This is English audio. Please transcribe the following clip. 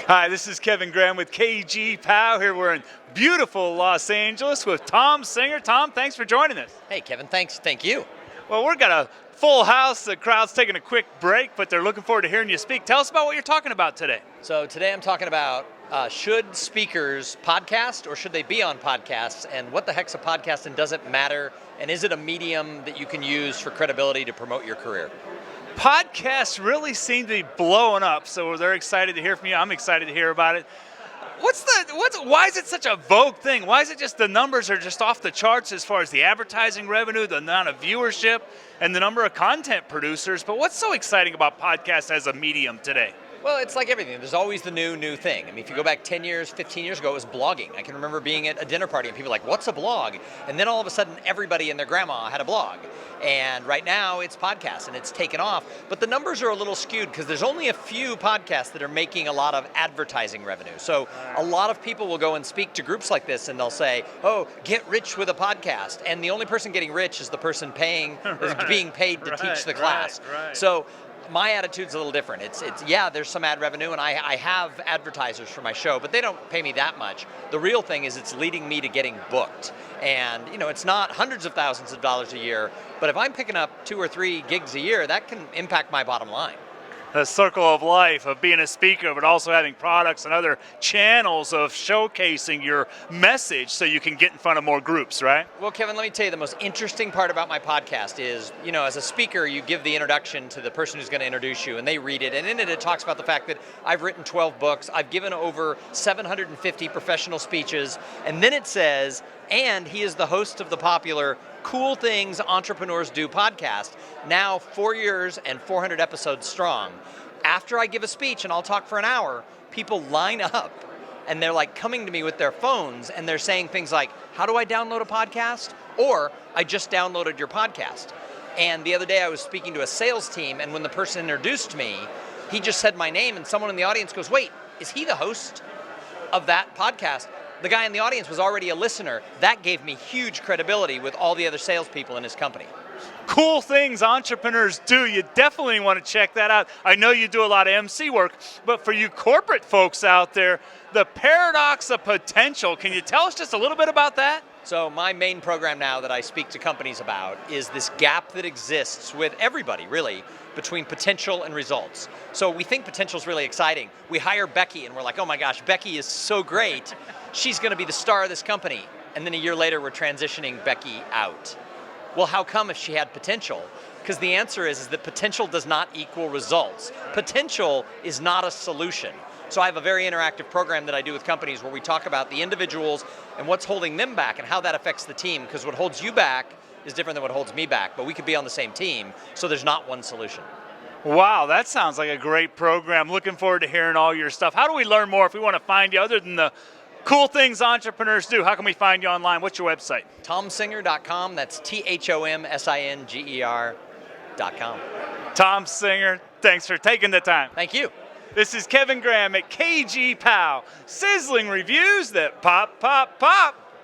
Hi, this is Kevin Graham with KGPOW. Here we're in beautiful Los Angeles with Thom Singer. Thom, thanks for joining us. Hey, Kevin, thanks. Thank you. Well, we've got a full house. The crowd's taking a quick break, but they're looking forward to hearing you speak. Tell us about what you're talking about today. So today I'm talking about should speakers podcast or should they be on podcasts, and what the heck's a podcast and does it matter, and is it a medium that you can use for credibility to promote your career? Podcasts really seem to be blowing up, so they're excited to hear from you. I'm excited to hear about it. Why is it such a vogue thing? Why is it just the numbers are just off the charts as far as the advertising revenue, the amount of viewership, and the number of content producers? But what's so exciting about podcasts as a medium today? Well, it's like everything. There's always the new thing. I mean, if you go back 10 years, 15 years ago, it was blogging. I can remember being at a dinner party and people were like, what's a blog? And then all of a sudden, everybody and their grandma had a blog. And right now, it's podcasts, and it's taken off. But the numbers are a little skewed because there's only a few podcasts that are making a lot of advertising revenue. So a lot of people will go and speak to groups like this, and they'll say, oh, get rich with a podcast. And the only person getting rich is the person paying, is being paid to teach the class. Right. So my attitude's a little different. It's yeah, there's some ad revenue, and I have advertisers for my show, but they don't pay me that much. The real thing is it's leading me to getting booked. And it's not hundreds of thousands of dollars a year, but if I'm picking up 2 or 3 gigs a year, that can impact my bottom line. The circle of life of being a speaker, but also having products and other channels of showcasing your message so you can get in front of more groups, right? Well, Kevin, let me tell you, the most interesting part about my podcast is, as a speaker, you give the introduction to the person who's going to introduce you, and they read it, and in it talks about the fact that I've written 12 books, I've given over 750 professional speeches, and then it says, and he is the host of the popular Cool Things Entrepreneurs Do podcast, now 4 years and 400 episodes strong. After I give a speech and I'll talk for an hour, people line up and they're like coming to me with their phones and they're saying things like, how do I download a podcast? Or I just downloaded your podcast. And the other day I was speaking to a sales team, and when the person introduced me, he just said my name, and someone in the audience goes, wait, is he the host of that podcast? The guy in the audience was already a listener. That gave me huge credibility with all the other salespeople in his company. Cool Things Entrepreneurs Do. You definitely want to check that out. I know you do a lot of MC work, but for you corporate folks out there, the paradox of potential, can you tell us just a little bit about that? So my main program now that I speak to companies about is this gap that exists with everybody, really, between potential and results. So we think potential is really exciting. We hire Becky and we're like, oh my gosh, Becky is so great. She's going to be the star of this company. And then a year later, we're transitioning Becky out. Well, how come if she had potential? Because the answer is that potential does not equal results. Potential is not a solution. So I have a very interactive program that I do with companies where we talk about the individuals and what's holding them back and how that affects the team, because what holds you back is different than what holds me back, but we could be on the same team, so there's not one solution. Wow, that sounds like a great program. Looking forward to hearing all your stuff. How do we learn more if we want to find you other than the Cool Things Entrepreneurs Do? How can we find you online? What's your website? ThomSinger.com. That's ThomSinger.com. Thom Singer, thanks for taking the time. Thank you. This is Kevin Graham at KGPOW. Sizzling reviews that pop, pop, pop.